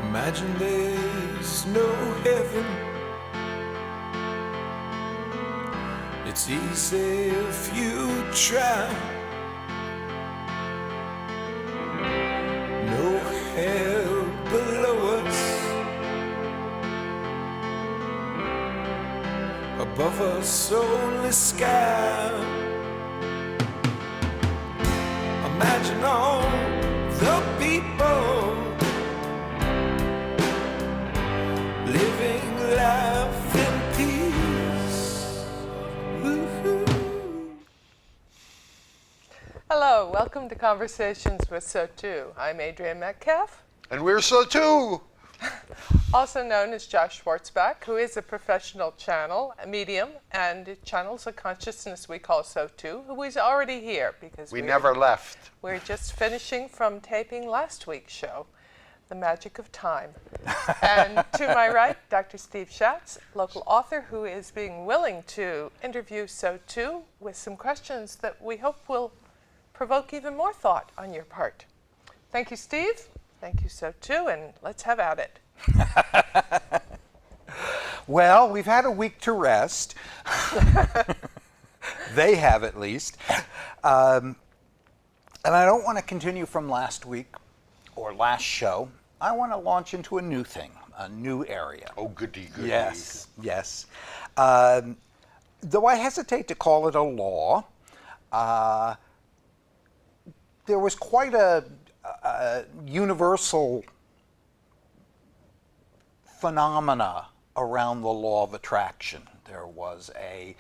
Imagine there's no heaven. It's easy if you try. No hell below us. Above us only sky. Imagine all the people living life in peace. Woo-hoo. Hello, welcome to Conversations with SOTU. I'm Adrienne Metcalf, And we're SOTU. also known as Josh Schwartzbach, who is a professional medium, and channels of consciousness we call SOTU, who is already here because We never left. we're just finishing from taping last week's show, The Magic of Time. And to my right, Dr. Steve Schatz, local author who is being willing to interview SOTU with some questions that we hope will provoke even more thought on your part. Thank you, Steve. Thank you, SOTU, and let's have at it. Well, we've had a week to rest. They have, at least. And I don't want to continue from last week or last show. I want to launch into a new thing, a new area. Oh, goody, goody. Yes, yes. Though I hesitate to call it a law, there was quite a universal phenomena around the law of attraction. There was a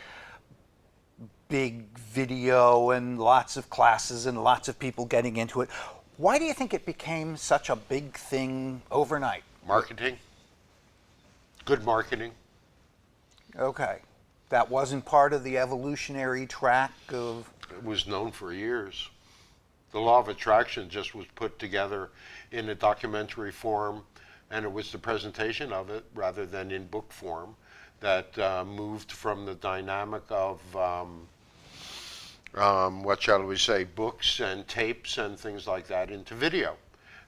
big video and lots of classes and lots of people getting into it. Why do you think it became such a big thing overnight? Marketing. Good marketing. Okay. That wasn't part of the evolutionary track of... It was known for years. The law of attraction just was put together in a documentary form, and it was the presentation of it rather than in book form that moved from the dynamic of what shall we say, books and tapes and things like that into video.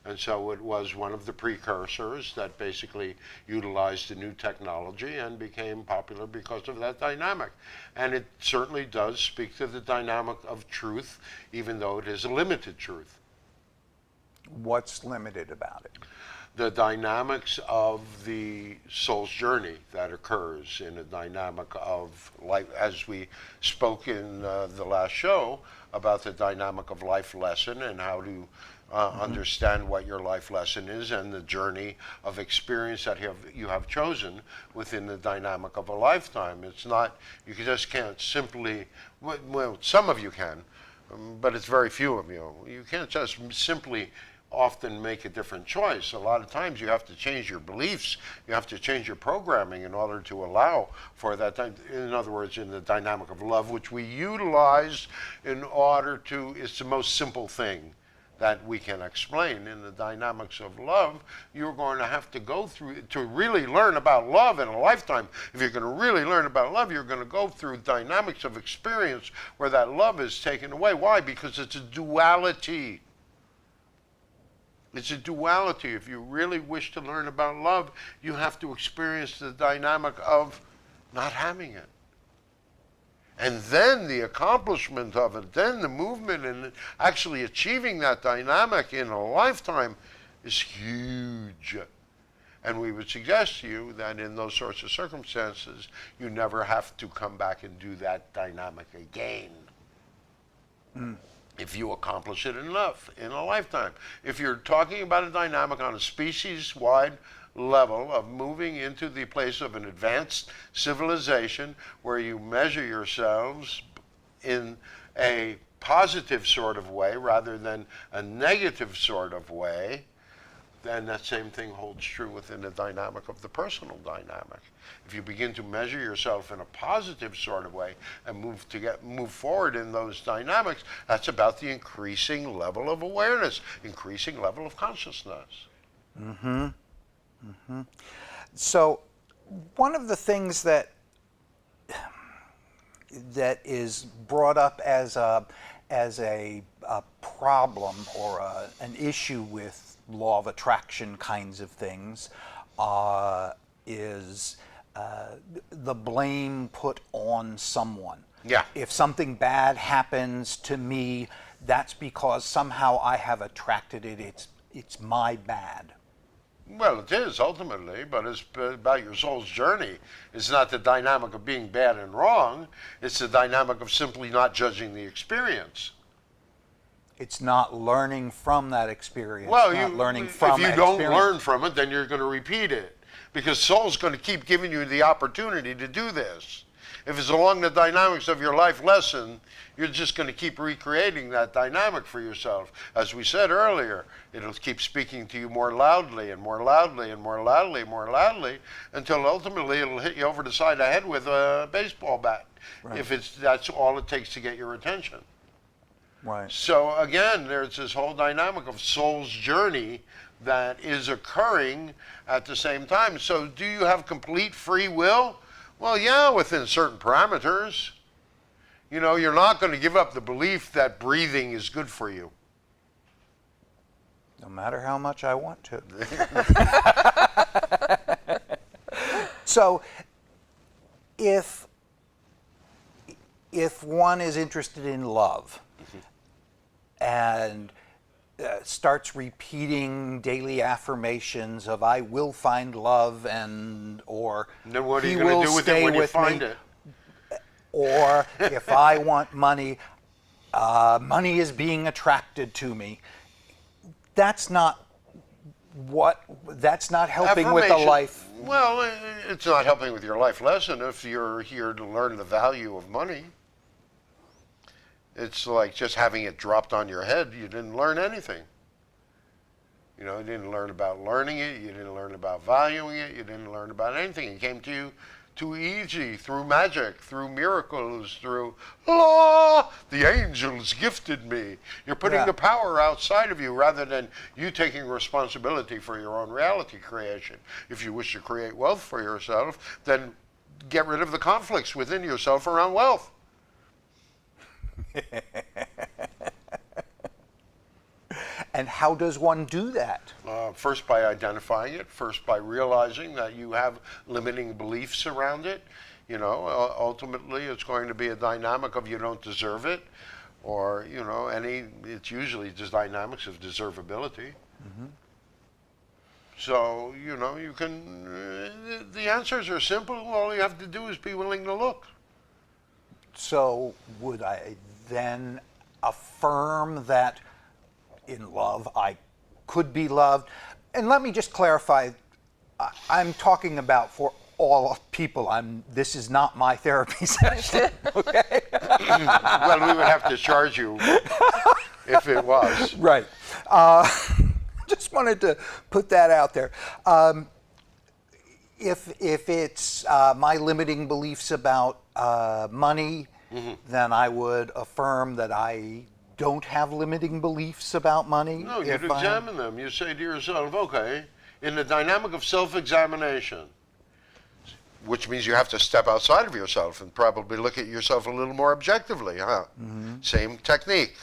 And so it was one of the precursors that basically utilized the new technology and became popular because of that dynamic. And it certainly does speak to the dynamic of truth, even though it is a limited truth. What's limited about it? The dynamics of the soul's journey that occurs in a dynamic of life, as we spoke in the last show about the dynamic of life lesson and how to understand what your life lesson is and the journey of experience that you have chosen within the dynamic of a lifetime. It's not, you just can't simply, well, some of you can, but it's very few of you. You can't just simply often make a different choice. A lot of times you have to change your beliefs, you have to change your programming in order to allow for that. In other words, in the dynamic of love, which we utilize in order to, it's the most simple thing that we can explain. In the dynamics of love, you're going to have to go through, to really learn about love in a lifetime, if you're going to really learn about love, you're going to go through dynamics of experience where that love is taken away. Why? Because it's a duality. It's a duality. If you really wish to learn about love, you have to experience the dynamic of not having it. And then the accomplishment of it, then the movement and actually achieving that dynamic in a lifetime is huge. And we would suggest to you that in those sorts of circumstances, you never have to come back and do that dynamic again. If you accomplish it enough in a lifetime. If you're talking about a dynamic on a species-wide level of moving into the place of an advanced civilization where you measure yourselves in a positive sort of way rather than a negative sort of way, then that same thing holds true within the dynamic of the personal dynamic. If you begin to measure yourself in a positive sort of way and move forward in those dynamics, that's about the increasing level of awareness, increasing level of consciousness. So one of the things that is brought up as as a problem or an issue with law of attraction kinds of things is the blame put on someone. Yeah. If something bad happens to me, that's because somehow I have attracted it. It's my bad. Well, it is ultimately, but it's about your soul's journey. It's not the dynamic of being bad and wrong. It's the dynamic of simply not judging the experience. It's not learning from that experience. Well, not learning from if you experience. don't learn from it, then you're going to repeat it, because soul's going to keep giving you the opportunity to do this. If it's along the dynamics of your life lesson, you're just going to keep recreating that dynamic for yourself. As we said earlier, it'll keep speaking to you more loudly and more loudly and more loudly and more loudly until ultimately it'll hit you over the side of the head with a baseball bat. Right. If that's all it takes to get your attention. Right. So again, there's this whole dynamic of soul's journey that is occurring at the same time. So do you have complete free will? Well, yeah, within certain parameters. You know, you're not going to give up the belief that breathing is good for you. No matter how much I want to. So, if one is interested in love and starts repeating daily affirmations of "I will find love" or Then what are "He you going will to do with stay it when you with find me," it? or if I want money, money is being attracted to me. That's not helping with the Affirmation. life. Well, it's not helping with your life lesson if you're here to learn the value of money. It's like just having it dropped on your head. You didn't learn anything. You know, you didn't learn about learning it. You didn't learn about valuing it. You didn't learn about anything. It came to you too easy, through magic, through miracles, through, the angels gifted me. You're putting the power outside of you rather than you taking responsibility for your own reality creation. If you wish to create wealth for yourself, then get rid of the conflicts within yourself around wealth. And how does one do that? First by identifying it, first by realizing that you have limiting beliefs around it. You know, ultimately it's going to be a dynamic of you don't deserve it, or, you know, it's usually just dynamics of deservability. Mm-hmm. So, you know, you can, the answers are simple. All you have to do is be willing to look. So would I then affirm that in love I could be loved? And let me just clarify, I'm talking about for all people. This is not my therapy session, okay? Well, we would have to charge you if it was. Right. Just wanted to put that out there. If it's my limiting beliefs about money, then I would affirm that I don't have limiting beliefs about money. No, you'd examine them. You say to yourself, okay, in the dynamic of self-examination, which means you have to step outside of yourself and probably look at yourself a little more objectively, huh? Mm-hmm. Same technique.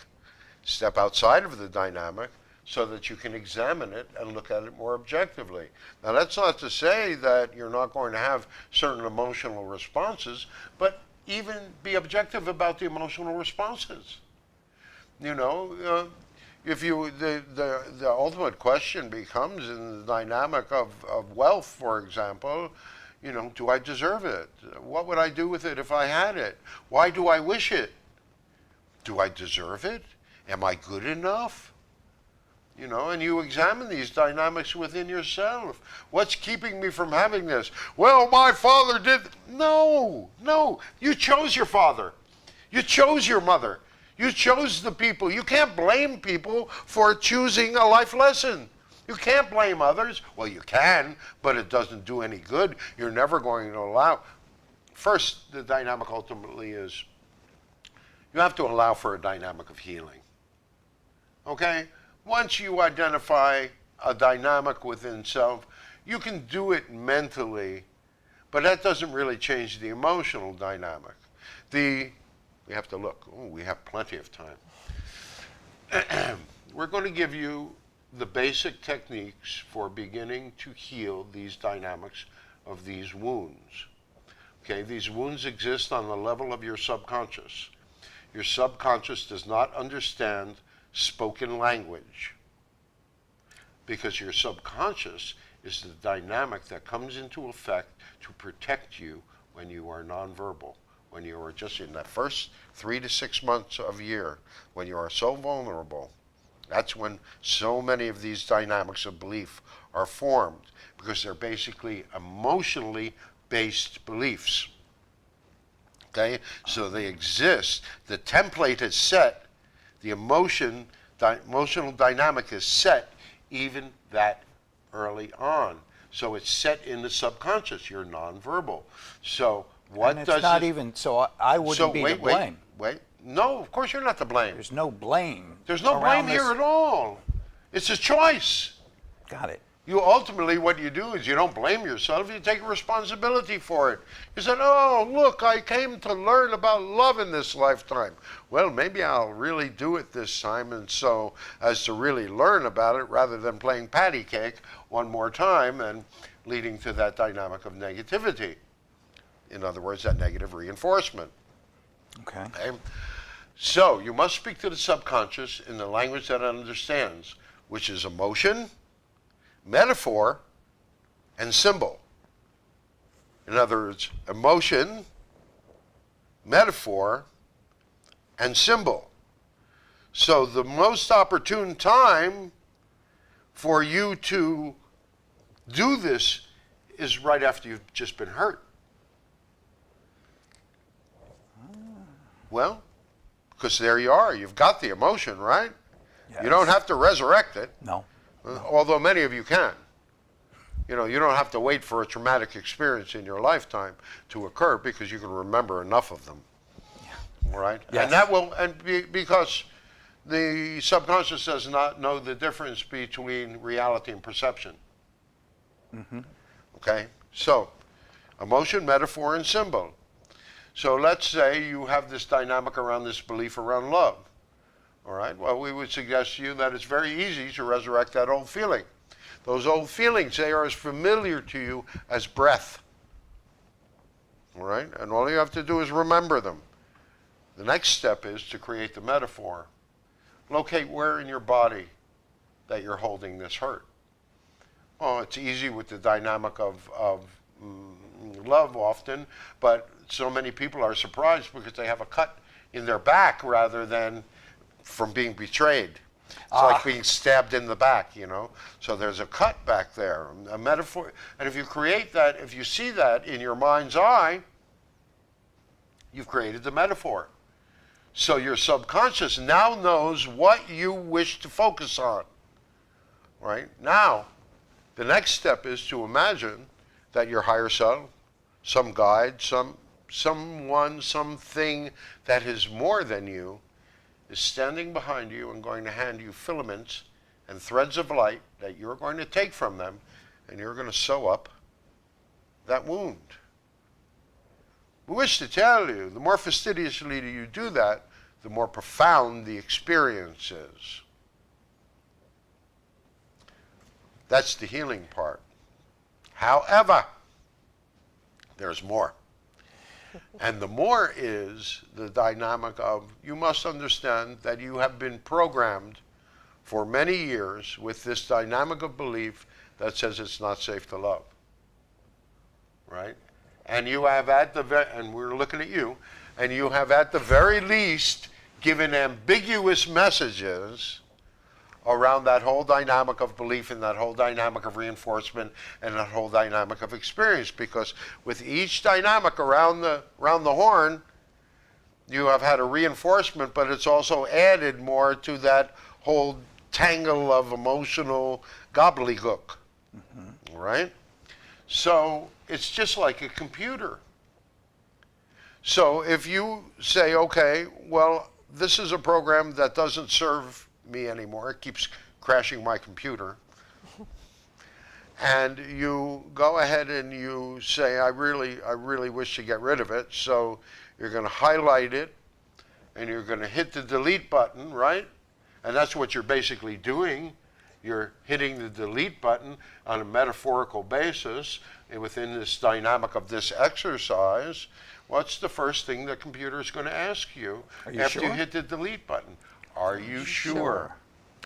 Step outside of the dynamic so that you can examine it and look at it more objectively. Now, that's not to say that you're not going to have certain emotional responses, but even be objective about the emotional responses. You know, if you the ultimate question becomes in the dynamic of wealth, for example, you know, do I deserve it? What would I do with it if I had it? Why do I wish it? Do I deserve it? Am I good enough? You know, and you examine these dynamics within yourself. What's keeping me from having this? Well, my father did. No, you chose your father. You chose your mother. You chose the people. You can't blame people for choosing a life lesson. You can't blame others. Well, you can, but it doesn't do any good. You're never going to allow. First, the dynamic ultimately is you have to allow for a dynamic of healing. Okay? Once you identify a dynamic within self, you can do it mentally, but that doesn't really change the emotional dynamic. We have to look. Oh, we have plenty of time. we're going to give you the basic techniques for beginning to heal these dynamics of these wounds. Okay, these wounds exist on the level of your subconscious. Your subconscious does not understand spoken language because your subconscious is the dynamic that comes into effect to protect you when you are nonverbal, when you are just in that first 3 to 6 months of a year, when you are so vulnerable. That's when so many of these dynamics of belief are formed, because they're basically emotionally based beliefs. Okay, so they exist. The template is set. The emotional dynamic is set even that early on. So it's set in the subconscious. You're nonverbal. So what And does it's not it, even, so I wouldn't be to blame. Wait. No, of course you're not to blame. There's no blame. There's no blame around here this. at all. It's a choice. Got it. You ultimately, what you do is you don't blame yourself, you take responsibility for it. You said, oh, look, I came to learn about love in this lifetime. Well, maybe I'll really do it this time, and so as to really learn about it rather than playing patty cake one more time and leading to that dynamic of negativity. In other words, that negative reinforcement. Okay. Okay? So you must speak to the subconscious in the language that it understands, which is emotion, metaphor, and symbol. In other words, emotion, metaphor, and symbol. So the most opportune time for you to do this is right after you've just been hurt. Well, because there you are. You've got the emotion, right? Yes. You don't have to resurrect it. No. Although many of you can. You know, you don't have to wait for a traumatic experience in your lifetime to occur because you can remember enough of them. Yeah. Right? Yes. And that will, because the subconscious does not know the difference between reality and perception. Mm-hmm. Okay? So, emotion, metaphor, and symbol. So let's say you have this dynamic around this belief around love. All right? Well, we would suggest to you that it's very easy to resurrect that old feeling. Those old feelings, they are as familiar to you as breath. All right? And all you have to do is remember them. The next step is to create the metaphor. Locate where in your body that you're holding this hurt. Oh, it's easy with the dynamic of love often, but so many people are surprised because they have a cut in their back rather than from being betrayed. It's like being stabbed in the back, you know. So there's a cut back there, a metaphor. And if you create that, if you see that in your mind's eye, you've created the metaphor. So your subconscious now knows what you wish to focus on. Right? Now, the next step is to imagine that your higher self, some guide, someone, something that is more than you, is standing behind you and going to hand you filaments and threads of light that you're going to take from them, and you're going to sew up that wound. We wish to tell you, the more fastidiously you do that, the more profound the experience is. That's the healing part. However, there's more. And the more is the dynamic of, you must understand that you have been programmed for many years with this dynamic of belief that says it's not safe to love. Right? And you have and we're looking at you, and you have at the very least given ambiguous messages around that whole dynamic of belief and that whole dynamic of reinforcement and that whole dynamic of experience. Because with each dynamic around the horn, you have had a reinforcement, but it's also added more to that whole tangle of emotional gobbledygook. Mm-hmm. Right? So it's just like a computer. So if you say, okay, well, this is a program that doesn't serve me anymore, it keeps crashing my computer, and you go ahead and you say, I really wish to get rid of it, so you're going to highlight it and you're going to hit the delete button, right? And that's what you're basically doing. You're hitting the delete button on a metaphorical basis. And within this dynamic of this exercise, what's the first thing the computer is going to ask you after you hit the delete button? Are you sure?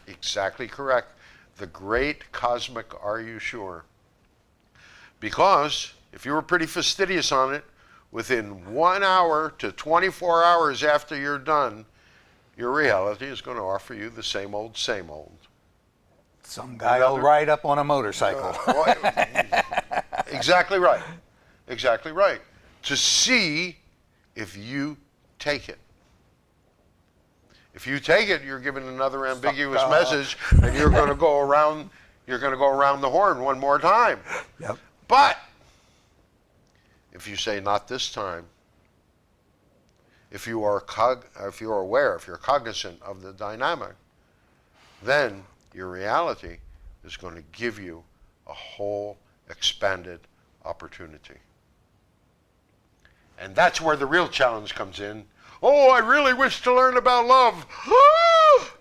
Exactly correct. The great cosmic "are you sure?" Because if you were pretty fastidious on it, within 1 hour to 24 hours after you're done, your reality is going to offer you the same old, same old. Some guy will ride up on a motorcycle. Exactly right. Exactly right. To see if you take it. If you take it, you're giving another ambiguous message, and you're going to go around. You're going to go around the horn one more time. Yep. But if you say not this time, if you are aware, if you're cognizant of the dynamic, then your reality is going to give you a whole expanded opportunity. And that's where the real challenge comes in. Oh, I really wish to learn about love.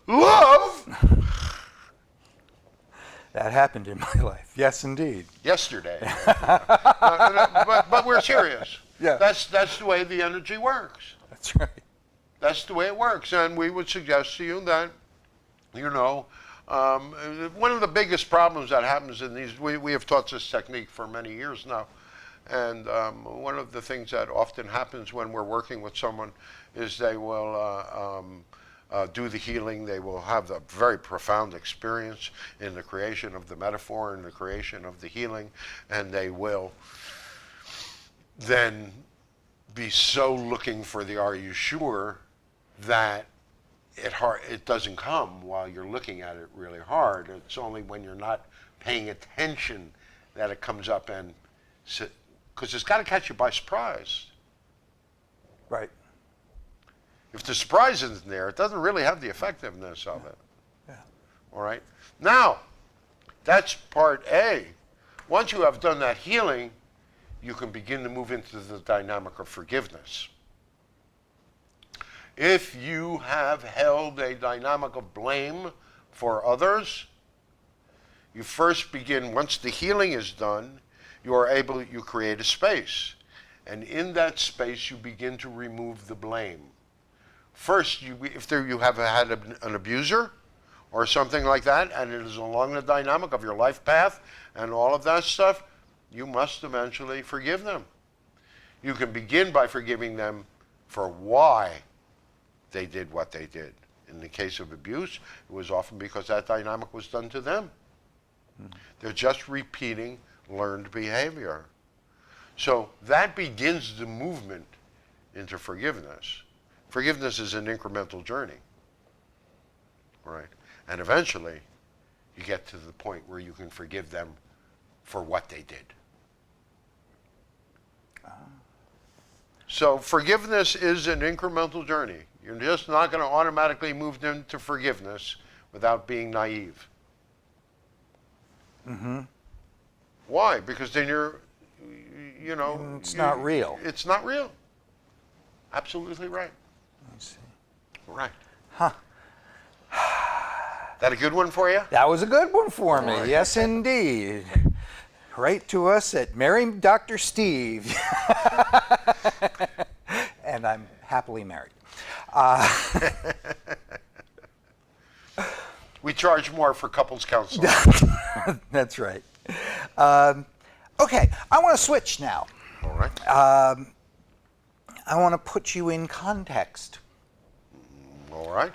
Love? That happened in my life. Yes, indeed. Yesterday. but we're serious. Yeah. That's the way the energy works. That's right. That's the way it works. And we would suggest to you that, one of the biggest problems that happens in these, we have taught this technique for many years now. And one of the things that often happens when we're working with someone is they will do the healing. They will have a very profound experience in the creation of the metaphor and the creation of the healing. And they will then be so looking for the "are you sure?" that it doesn't come while you're looking at it really hard. It's only when you're not paying attention that it comes up, and because it's got to catch you by surprise. Right. If the surprise isn't there, it doesn't really have the effectiveness of it. Yeah. All right? Now, that's part A. Once you have done that healing, you can begin to move into the dynamic of forgiveness. If you have held a dynamic of blame for others, you first begin, once the healing is done, you create a space. And in that space, you begin to remove the blame. First, if you have had an abuser or something like that, and it is along the dynamic of your life path and all of that stuff, you must eventually forgive them. You can begin by forgiving them for why they did what they did. In the case of abuse, it was often because that dynamic was done to them. They're just repeating learned behavior. So that begins the movement into forgiveness. Forgiveness is an incremental journey, right? And eventually, you get to the point where you can forgive them for what they did. So forgiveness is an incremental journey. You're just not going to automatically move into forgiveness without being naive. Mm-hmm. Why? Because then it's not real. It's not real. Absolutely right. I see. Right. Huh. That a good one for you? That was a good one for me. Right. Yes, indeed. Write to us at Marry Dr. Steve. And I'm happily married. We charge more for couples counseling. That's right. Okay, I want to switch now. All right. I want to put you in context. All right.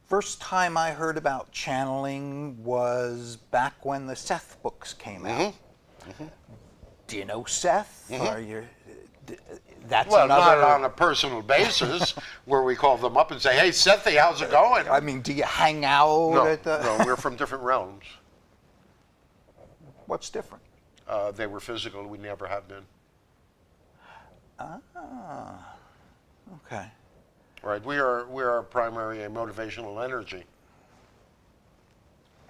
First time I heard about channeling was back when the Seth books came out. Mm-hmm. Do you know Seth? Mm-hmm. That's well, another... not on a personal basis where we call them up and say, "Hey, Sethy, how's it going?" I mean, do you hang out at the... No, we're from different realms. What's different? They were physical. We never have been. Ah, okay. Right. We are primary a motivational energy.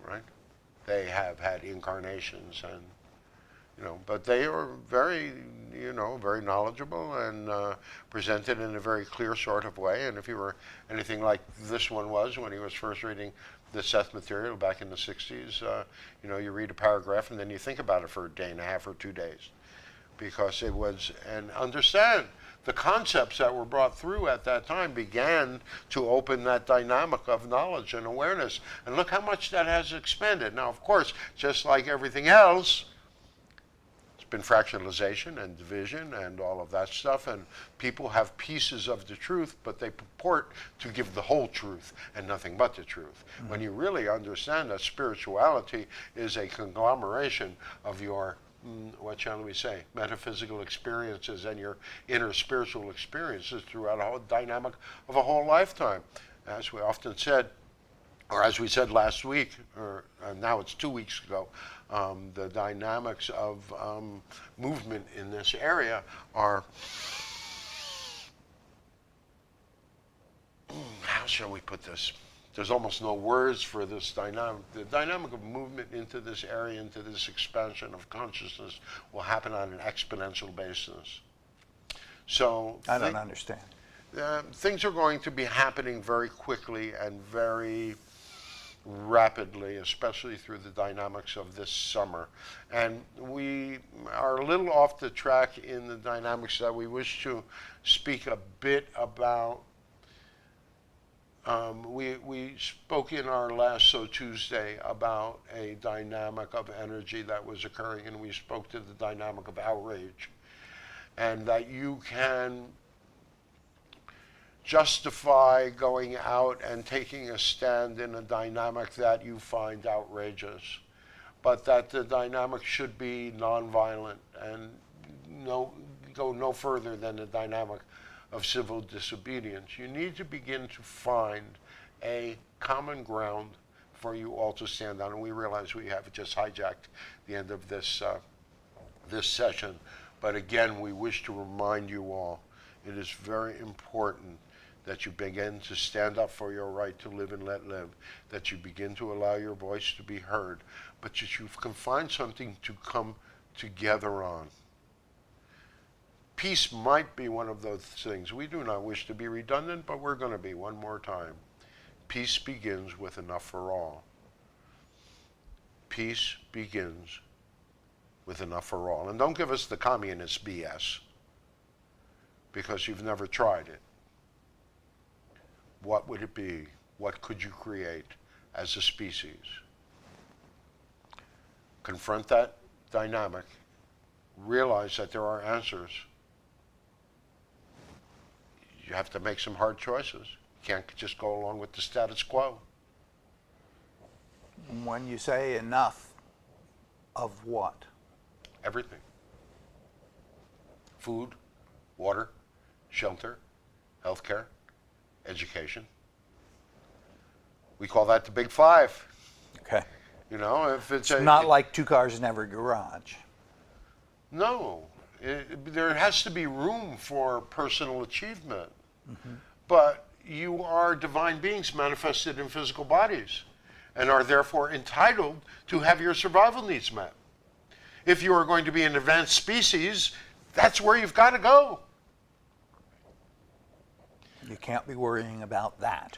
Right. They have had incarnations and But they are very, very knowledgeable and presented in a very clear sort of way. And if you were anything like this one was when he was first reading the Seth material back in the 60s, you read a paragraph and then you think about it for a day and a half or 2 days. Because it was, and understand, the concepts that were brought through at that time began to open that dynamic of knowledge and awareness. And look how much that has expanded. Now, of course, just like everything else, it's been fractionalization and division and all of that stuff, and people have pieces of the truth, but they purport to give the whole truth and nothing but the truth. Mm-hmm. When you really understand that spirituality is a conglomeration of your what shall we say, metaphysical experiences and your inner spiritual experiences throughout a whole dynamic of a whole lifetime. As we often said, or as we said last week, or now it's 2 weeks ago, the dynamics of movement in this area are, how shall we put this? There's almost no words for this dynamic. The dynamic of movement into this area, into this expansion of consciousness, will happen on an exponential basis. So I don't understand. Things are going to be happening very quickly and very rapidly, especially through the dynamics of this summer. And we are a little off the track in the dynamics that we wish to speak a bit about. We spoke in our last So Tuesday about a dynamic of energy that was occurring, and we spoke to the dynamic of outrage, and that you can justify going out and taking a stand in a dynamic that you find outrageous, but that the dynamic should be nonviolent and go no further than the dynamic of civil disobedience. You need to begin to find a common ground for you all to stand on. And we realize we have just hijacked the end of this session. But again, we wish to remind you all, it is very important that you begin to stand up for your right to live and let live, that you begin to allow your voice to be heard, but that you can find something to come together on. Peace might be one of those things. We do not wish to be redundant, but we're going to be one more time. Peace begins with enough for all. Peace begins with enough for all. And don't give us the communist BS, because you've never tried it. What would it be? What could you create as a species? Confront that dynamic. Realize that there are answers. You have to make some hard choices. You can't just go along with the status quo. When you say enough of what? Everything. Food, water, shelter, healthcare, education. We call that the Big Five. Okay. If it's not like 2 cars in every garage. No. There has to be room for personal achievement. Mm-hmm. But you are divine beings manifested in physical bodies and are therefore entitled to have your survival needs met. If you are going to be an advanced species, that's where you've got to go. You can't be worrying about that.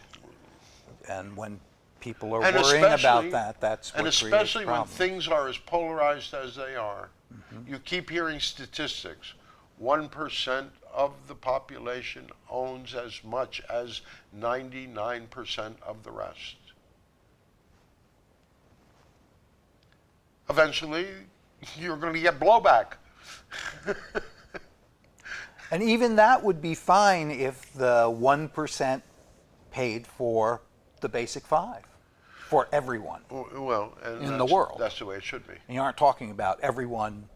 And when people are worrying about that, that's what creates problems. And especially when things are as polarized as they are. Mm-hmm. You keep hearing statistics. 1% of the population owns as much as 99% of the rest. Eventually, you're going to get blowback. And even that would be fine if the 1% paid for the basic 5 for everyone in the world. That's the way it should be. And you aren't talking about everyone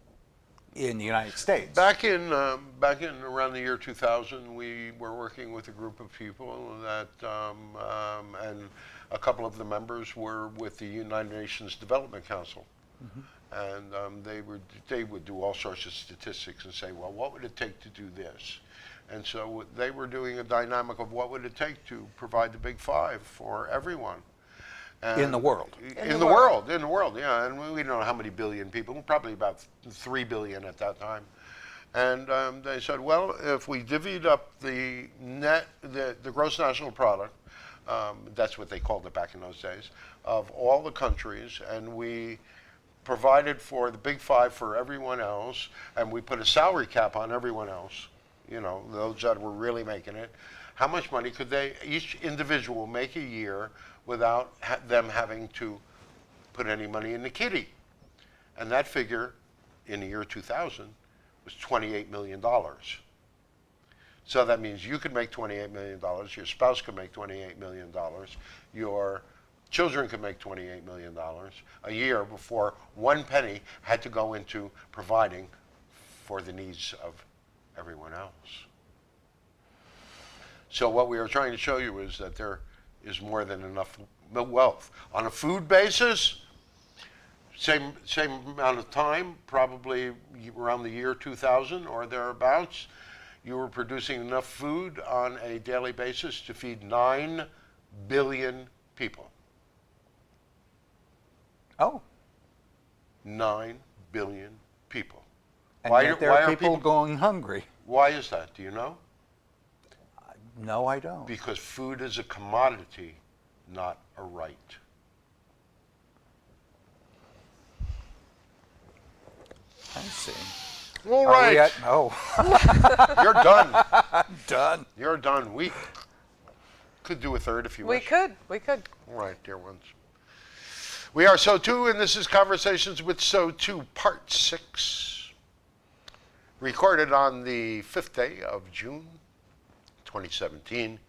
in the United States. Back in around the year 2000, we were working with a group of people that, and a couple of the members were with the United Nations Development Council. Mm-hmm. And they would do all sorts of statistics and say, well, what would it take to do this? And so they were doing a dynamic of what would it take to provide the Big Five for everyone. In the world. In the world, yeah. And we don't know how many billion people, probably about 3 billion at that time. And they said, well, if we divvied up the gross national product, that's what they called it back in those days, of all the countries, and we provided for the big five for everyone else, and we put a salary cap on everyone else, those that were really making it, how much money could each individual make a year without them having to put any money in the kitty? And that figure in the year 2000 was $28 million. So that means you could make $28 million, your spouse could make $28 million, your children could make $28 million a year before one penny had to go into providing for the needs of everyone else. So what we are trying to show you is that there is more than enough wealth. On a food basis, same amount of time, probably around the year 2000 or thereabouts, you were producing enough food on a daily basis to feed 9 billion people. Oh. 9 billion people. And yet there are people going hungry. Why is that? Do you know? No, I don't. Because food is a commodity, not a right. I see. All right. No. You're done. Done. You're done. We could do a third if you wish. We could. All right, dear ones. We are SOTU, and this is Conversations with SOTU, Part 6. Recorded on the 5th day of June, 2017.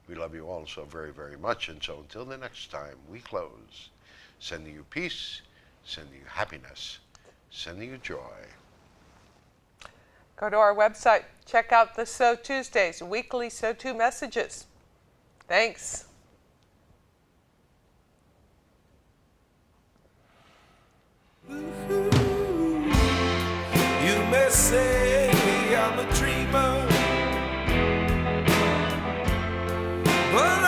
We love you all so very, very much. And so until the next time we close, sending you peace, sending you happiness, sending you joy. Go to our website. Check out the So Tuesdays, weekly SOTU messages. Thanks. You may say I'm a dreamer, but